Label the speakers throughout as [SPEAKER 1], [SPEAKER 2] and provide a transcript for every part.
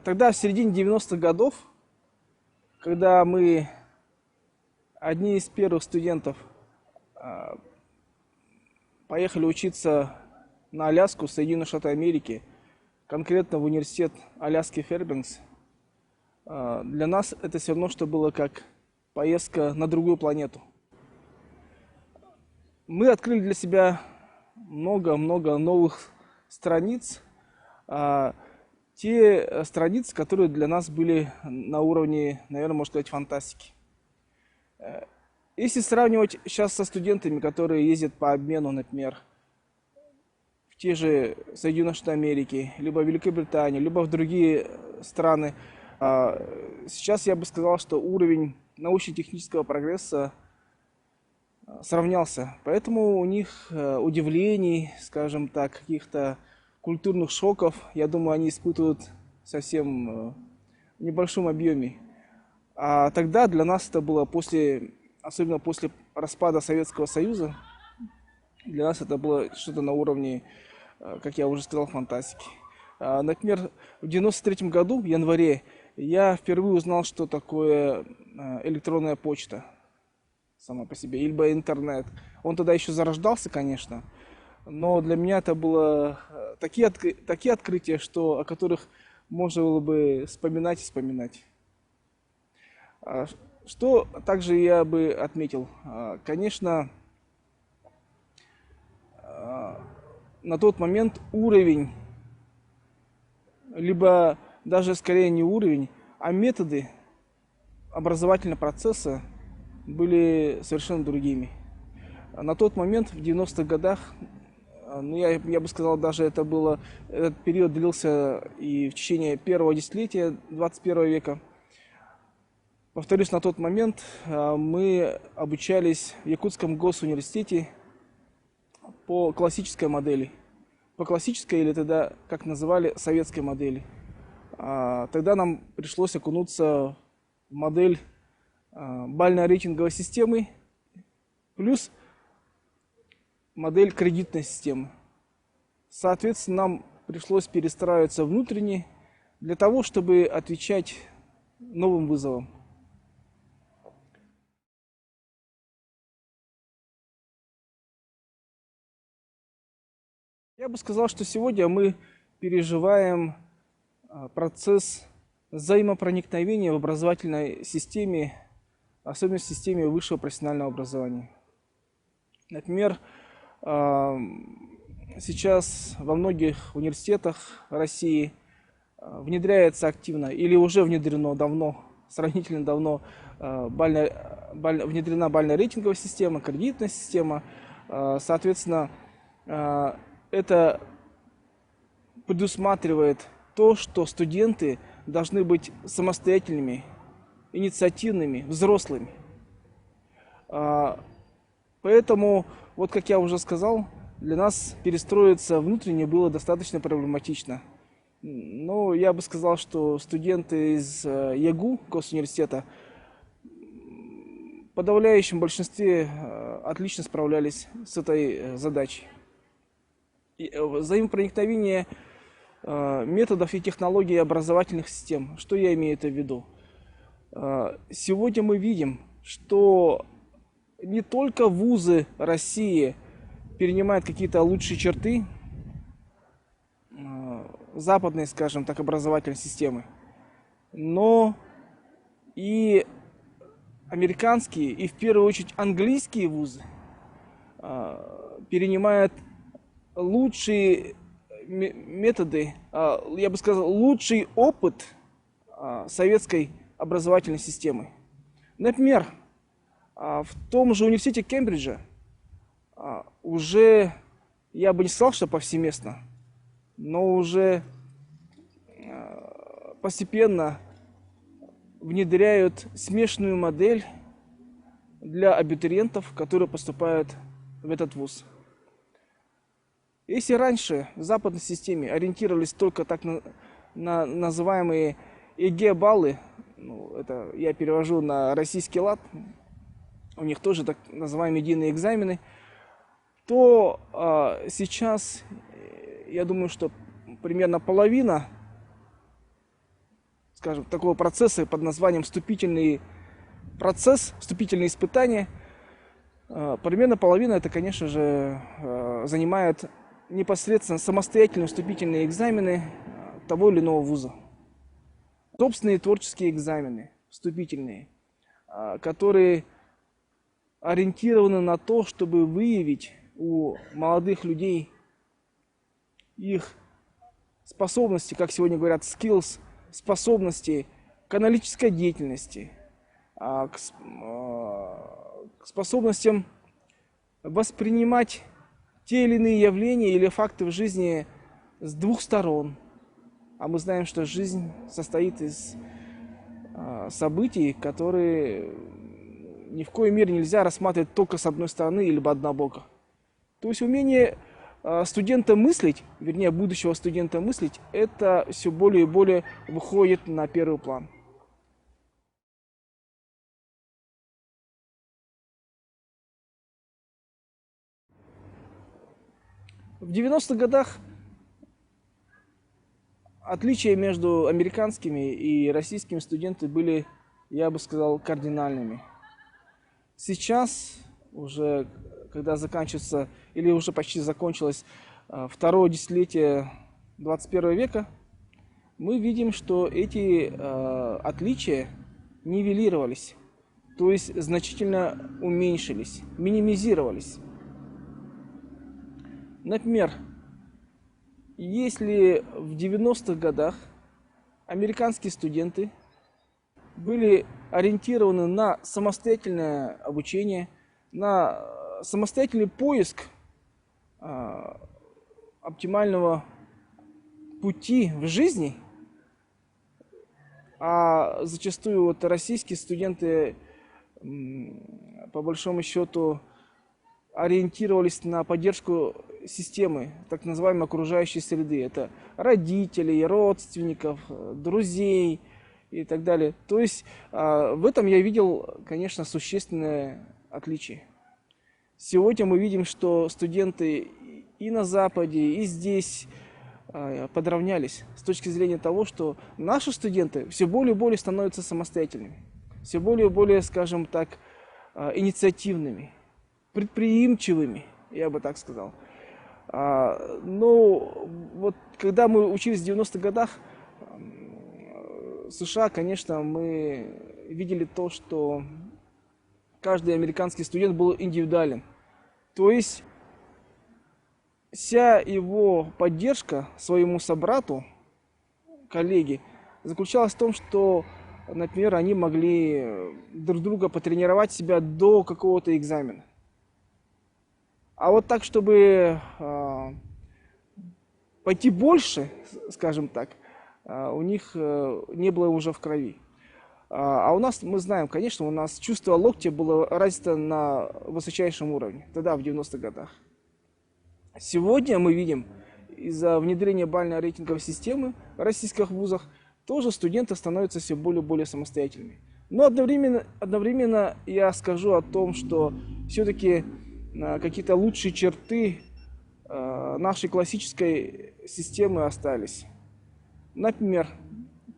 [SPEAKER 1] Тогда, в середине 90-х годов, когда мы, одни из первых студентов, поехали учиться на Аляску, в Соединенные Штаты Америки, конкретно в университет Аляски Фэрбенкс, для нас это все равно, что было как поездка на другую планету. Мы открыли для себя много-много новых страниц, те страницы, которые для нас были на уровне, наверное, можно сказать, фантастики. Если сравнивать сейчас со студентами, которые ездят по обмену, например, в те же Соединенные Штаты Америки, либо в Великобританию, либо в другие страны, сейчас я бы сказал, что уровень научно-технического прогресса сравнялся. Поэтому у них удивлений, скажем так, каких-то культурных шоков, я думаю, они испытывают совсем в небольшом объеме. А тогда для нас это было особенно после распада Советского Союза, для нас это было что-то на уровне, как я уже сказал, фантастики. Например, в 93 году, в январе, я впервые узнал, что такое электронная почта сама по себе, либо интернет. Он тогда еще зарождался, конечно, но для меня это было такие открытия, о которых можно было бы вспоминать и вспоминать. Что также я бы отметил? Конечно, на тот момент уровень, либо даже скорее не уровень, а методы образовательного процесса были совершенно другими. На тот момент, в 90-х годах, я бы сказал, даже этот период длился и в течение первого десятилетия 21 века. Повторюсь, на тот момент мы обучались в Якутском госуниверситете по классической модели. По классической, или тогда, как называли, советской модели. Тогда нам пришлось окунуться в модель бально-рейтинговой системы плюс модель кредитной системы. Соответственно, нам пришлось перестраиваться внутренне для того, чтобы отвечать новым вызовам. Я бы сказал, что сегодня мы переживаем процесс взаимопроникновения в образовательной системе, особенно в системе высшего профессионального образования. Например, сейчас во многих университетах России внедряется активно или уже внедрено давно, сравнительно давно, внедрена бально-рейтинговая система, кредитная система. Соответственно, это предусматривает то, что студенты должны быть самостоятельными, инициативными, взрослыми. Поэтому, вот как я уже сказал, для нас перестроиться внутренне было достаточно проблематично. Но я бы сказал, что студенты из ЯГУ, госуниверситета, в подавляющем большинстве отлично справлялись с этой задачей. Взаимопроникновение методов и технологий образовательных систем. Что я имею это в виду? Сегодня мы видим, что не только вузы России перенимают какие-то лучшие черты западной, скажем так, образовательной системы, но и американские, и в первую очередь английские вузы перенимают лучшие методы, я бы сказал, лучший опыт советской образовательной системы. Например, в том же университете Кембриджа уже, я бы не сказал, что повсеместно, но уже постепенно внедряют смешанную модель для абитуриентов, которые поступают в этот вуз. Если раньше в западной системе ориентировались только так на называемые ЕГЭ-баллы, это я перевожу на российский лад, у них тоже так называемые единые экзамены, то сейчас, я думаю, что примерно половина скажем, такого процесса под названием вступительный процесс, вступительные испытания. Примерно половина это, конечно же, занимает непосредственно самостоятельные вступительные экзамены того или иного вуза. Собственные творческие экзамены, вступительные, которые ориентированы на то, чтобы выявить у молодых людей их способности, как сегодня говорят, skills, способности к аналитической деятельности, к способностям воспринимать те или иные явления или факты в жизни с двух сторон. А мы знаем, что жизнь состоит из событий, которые ни в коей мере нельзя рассматривать только с одной стороны или однобоко. То есть умение студента мыслить, вернее будущего студента мыслить, это все более и более выходит на первый план. В 90-х годах отличия между американскими и российскими студентами были, я бы сказал, кардинальными. Сейчас, уже когда заканчивается, или уже почти закончилось второе десятилетие 21 века, мы видим, что эти отличия нивелировались, то есть значительно уменьшились, минимизировались. Например, если в 90-х годах американские студенты были ориентированы на самостоятельное обучение, на самостоятельный поиск оптимального пути в жизни, а зачастую вот российские студенты по большому счету ориентировались на поддержку системы, так называемой окружающей среды. Это родителей, родственников, друзей и так далее. То есть в этом я видел, конечно, существенное отличие. Сегодня мы видим, что студенты и на Западе, и здесь подравнялись с точки зрения того, что наши студенты все более и более становятся самостоятельными, все более и более, скажем так, инициативными, предприимчивыми, я бы так сказал. Но вот когда мы учились в 90-х годах в США, конечно, мы видели то, что каждый американский студент был индивидуален. То есть вся его поддержка своему собрату, коллеге, заключалась в том, что, например, они могли друг друга потренировать себя до какого-то экзамена. А вот так, чтобы пойти больше, скажем так, у них не было уже в крови. А у нас, мы знаем, конечно, у нас чувство локтя было развито на высочайшем уровне, тогда, в 90-х годах. Сегодня мы видим, из-за внедрения бально-рейтинговой системы в российских вузах, тоже студенты становятся все более и более самостоятельными. Но одновременно я скажу о том, что все-таки какие-то лучшие черты нашей классической системы остались. Например,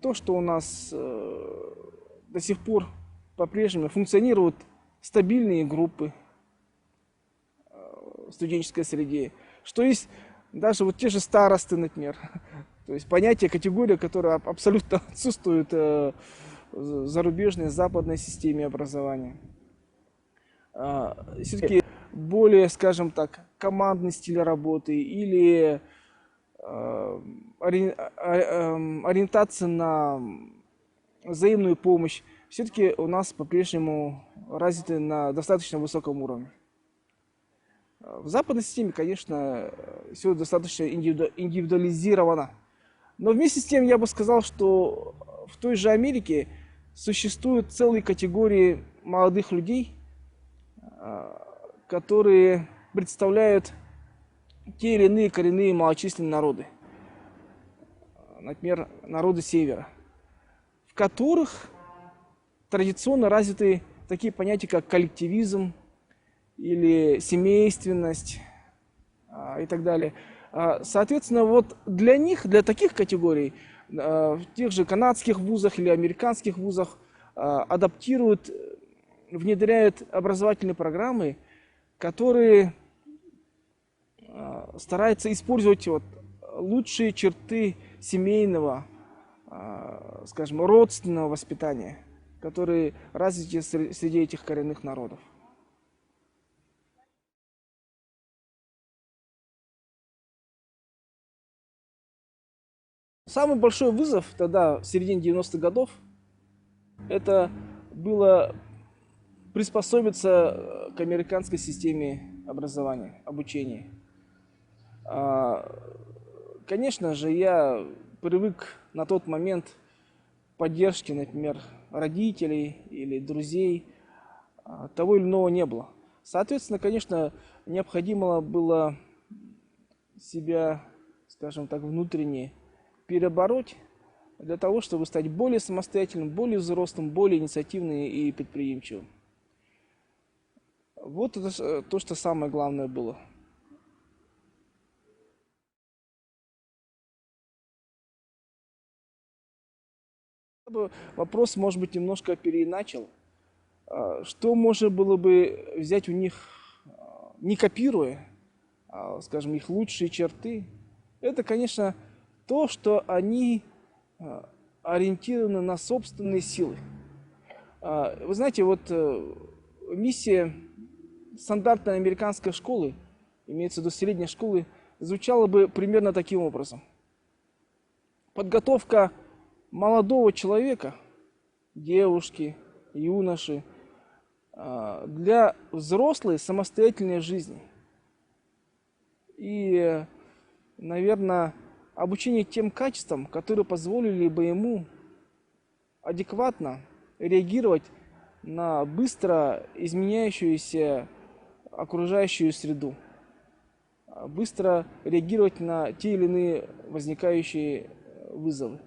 [SPEAKER 1] то, что у нас до сих пор по-прежнему функционируют стабильные группы в студенческой среде, что есть даже вот те же старосты, например, то есть понятие, категория, которая абсолютно отсутствует в зарубежной, западной системе образования. Все-таки более, скажем так, командный стиль работы или ориентация на взаимную помощь, все-таки у нас по-прежнему развиты на достаточно высоком уровне. В западной системе, конечно, все достаточно индивидуализировано. Но вместе с тем я бы сказал, что в той же Америке существуют целые категории молодых людей, которые представляют те или иные коренные малочисленные народы. Например, народы Севера, в которых традиционно развиты такие понятия, как коллективизм или семейственность и так далее. Соответственно, вот для них, для таких категорий, в тех же канадских вузах или американских вузах адаптируют, внедряют образовательные программы, которые стараются использовать вот лучшие черты семейного, скажем, родственного воспитания, которые развиты среди этих коренных народов. Самый большой вызов тогда, в середине 90-х годов, это было приспособиться к американской системе образования, обучения. Конечно же, я привык на тот момент к поддержке, например, родителей или друзей. Того или иного не было. Соответственно, конечно, необходимо было себя, скажем так, внутренне перебороть для того, чтобы стать более самостоятельным, более взрослым, более инициативным и предприимчивым. Вот это то, что самое главное было. Вопрос, может быть, немножко переиначил. Что можно было бы взять у них, не копируя, скажем, их лучшие черты? Это, конечно, то, что они ориентированы на собственные силы. Вы знаете, вот миссия стандартной американской школы, имеется в виду средней школы, звучала бы примерно таким образом. Подготовка молодого человека, девушки, юноши, для взрослой самостоятельной жизни. И, наверное, обучение тем качествам, которые позволили бы ему адекватно реагировать на быстро изменяющуюся окружающую среду, быстро реагировать на те или иные возникающие вызовы.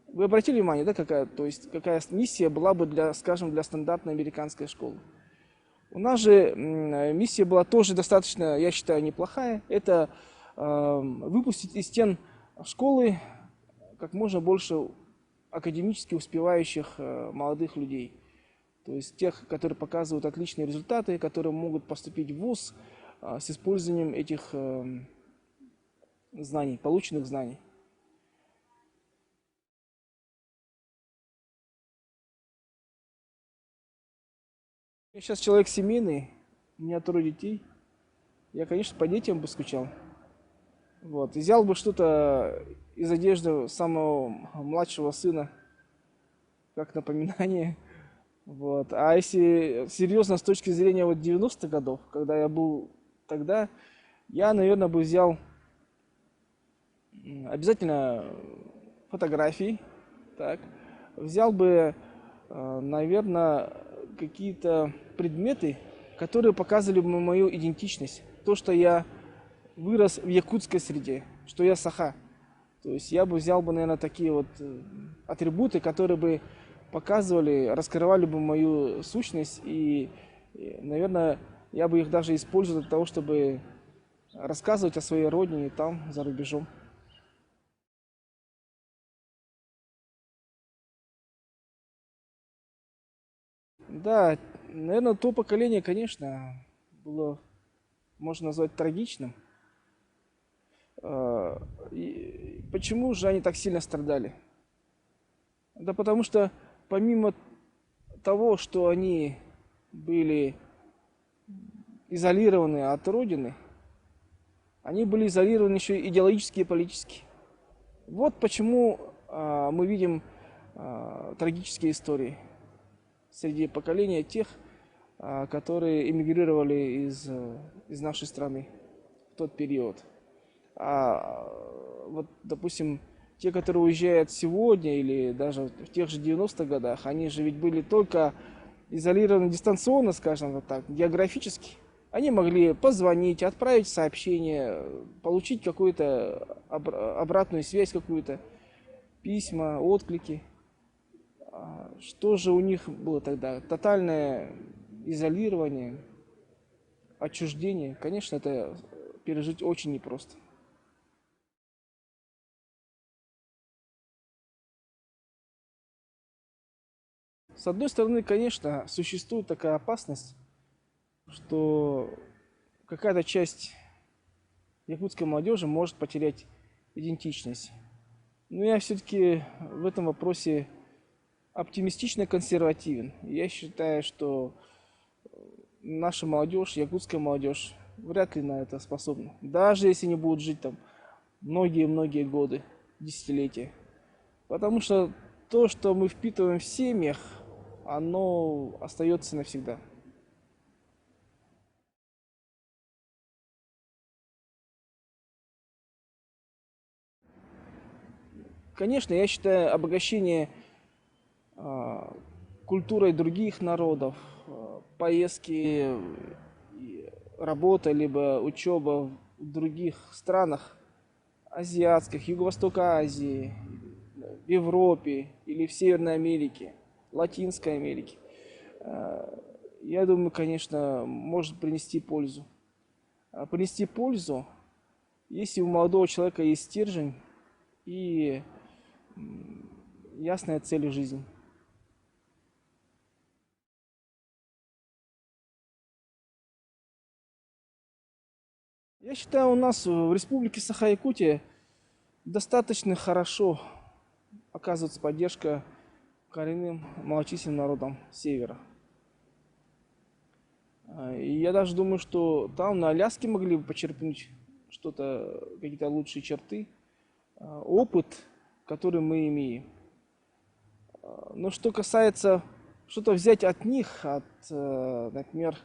[SPEAKER 1] Вы обратили внимание, да, какая миссия была бы для, скажем, для стандартной американской школы? У нас же миссия была тоже достаточно, я считаю, неплохая. Это выпустить из стен школы как можно больше академически успевающих молодых людей. То есть тех, которые показывают отличные результаты, которые могут поступить в вуз с использованием этих знаний, полученных знаний. Я сейчас человек семейный, у меня 3 детей. Я, конечно, по детям бы скучал. Вот. И взял бы что-то из одежды самого младшего сына, как напоминание. Вот. А если серьезно с точки зрения вот 90-х годов, когда я был тогда, я, наверное, бы взял обязательно фотографии, так. Взял бы, наверное, какие-то предметы, которые показывали бы мою идентичность. То, что я вырос в якутской среде, что я саха. То есть я бы взял бы, наверное, такие вот атрибуты, которые бы показывали, раскрывали бы мою сущность. И, наверное, я бы их даже использовал для того, чтобы рассказывать о своей родине там, за рубежом. Да, наверное, то поколение, конечно, было, можно назвать, трагичным. И почему же они так сильно страдали? Да потому что помимо того, что они были изолированы от Родины, они были изолированы еще и идеологически и политически. Вот почему мы видим трагические истории среди поколения тех, которые эмигрировали из нашей страны в тот период. Вот, допустим, те, которые уезжают сегодня или даже в тех же 90-х годах, они же ведь были только изолированы дистанционно, скажем вот так, географически. Они могли позвонить, отправить сообщение, получить какую-то обратную связь какую-то, письма, отклики. Что же у них было тогда? Тотальное изолирование, отчуждение. Конечно, это пережить очень непросто. С одной стороны, конечно, существует такая опасность, что какая-то часть якутской молодежи может потерять идентичность. Но я все-таки в этом вопросе оптимистично консервативен. Я считаю, что наша молодежь, якутская молодежь, вряд ли на это способна. Даже если они будут жить там многие-многие годы, десятилетия. Потому что то, что мы впитываем в семьях, оно остается навсегда. Конечно, я считаю обогащение культурой других народов, поездки, работа, либо учеба в других странах, азиатских, Юго-Востока Азии, в Европе или в Северной Америке, Латинской Америке, я думаю, конечно, может принести пользу. Принести пользу, если у молодого человека есть стержень и ясная цель в жизни. Я считаю, у нас в Республике Саха-Якутия достаточно хорошо оказывается поддержка коренным малочисленным народам Севера. И я даже думаю, что там на Аляске могли бы почерпнуть что-то, какие-то лучшие черты, опыт, который мы имеем. Но что касается что-то взять от них, например,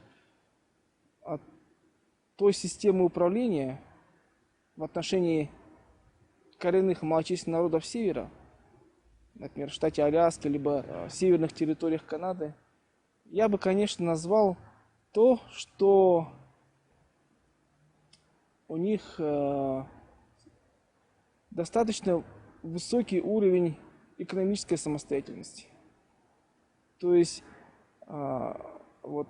[SPEAKER 1] от той системы управления в отношении коренных малочисленных народов Севера, например, в штате Аляска, либо в северных территориях Канады, я бы, конечно, назвал то, что у них достаточно высокий уровень экономической самостоятельности. То есть, вот,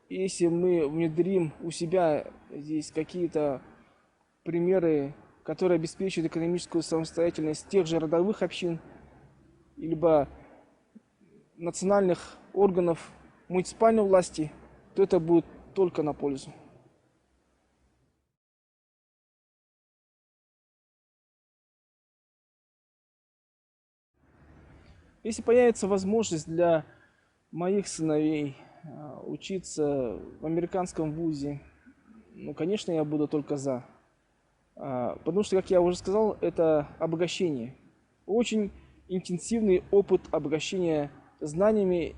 [SPEAKER 1] если мы внедрим у себя здесь какие-то примеры, которые обеспечивают экономическую самостоятельность тех же родовых общин, либо национальных органов муниципальной власти, то это будет только на пользу. Если появится возможность для моих сыновей учиться в американском вузе, ну, конечно, я буду только за. Потому что, как я уже сказал, это обогащение. Очень интенсивный опыт обогащения знаниями,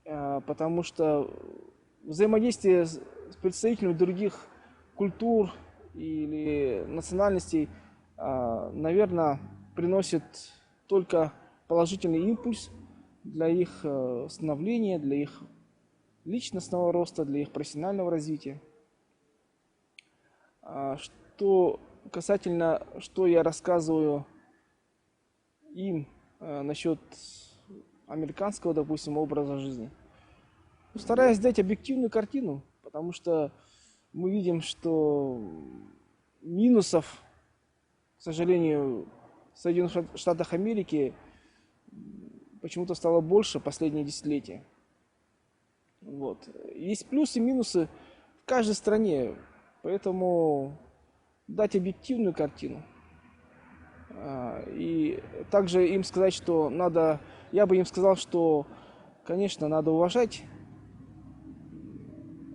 [SPEAKER 1] потому что взаимодействие с представителями других культур или национальностей, наверное, приносит только положительный импульс для их становления, для их личностного роста, для их профессионального развития. Что касательно, что я рассказываю им насчет американского, допустим, образа жизни, стараюсь дать объективную картину, потому что мы видим, что минусов, к сожалению, в Соединенных Штатах Америки почему-то стало больше последние десятилетия. Вот. Есть плюсы и минусы в каждой стране, поэтому дать объективную картину. И также им сказать, что надо, я бы им сказал, что, конечно, надо уважать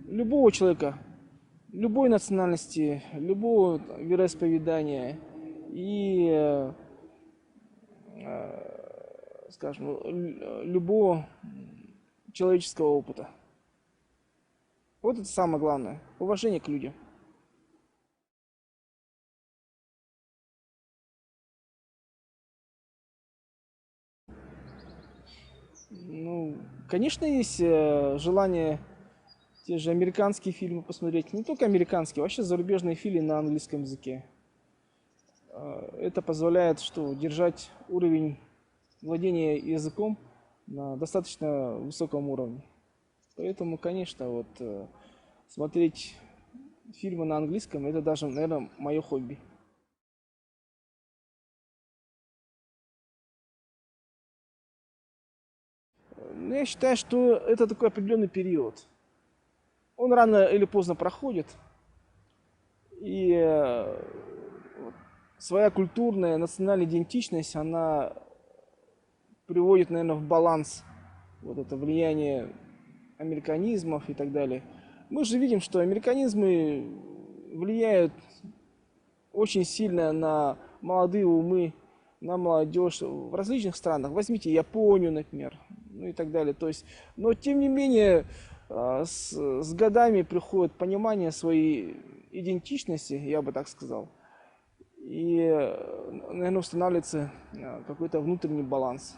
[SPEAKER 1] любого человека, любой национальности, любого вероисповедания и, скажем, любого человеческого опыта. Вот это самое главное. Уважение к людям. Ну, конечно, есть желание те же американские фильмы посмотреть. Не только американские, вообще зарубежные фильмы на английском языке. Это позволяет что, держать уровень владения языком на достаточно высоком уровне. Поэтому, конечно, вот смотреть фильмы на английском это даже, наверное, мое хобби. Но я считаю, что это такой определенный период. Он рано или поздно проходит, и своя культурная, национальная идентичность, она приводит, наверное, в баланс вот это влияние американизмов и так далее. Мы же видим, что американизмы влияют очень сильно на молодые умы, на молодежь в различных странах. Возьмите Японию, например, ну и так далее. То есть, но тем не менее, с годами приходит понимание своей идентичности, я бы так сказал, и, наверное, устанавливается какой-то внутренний баланс.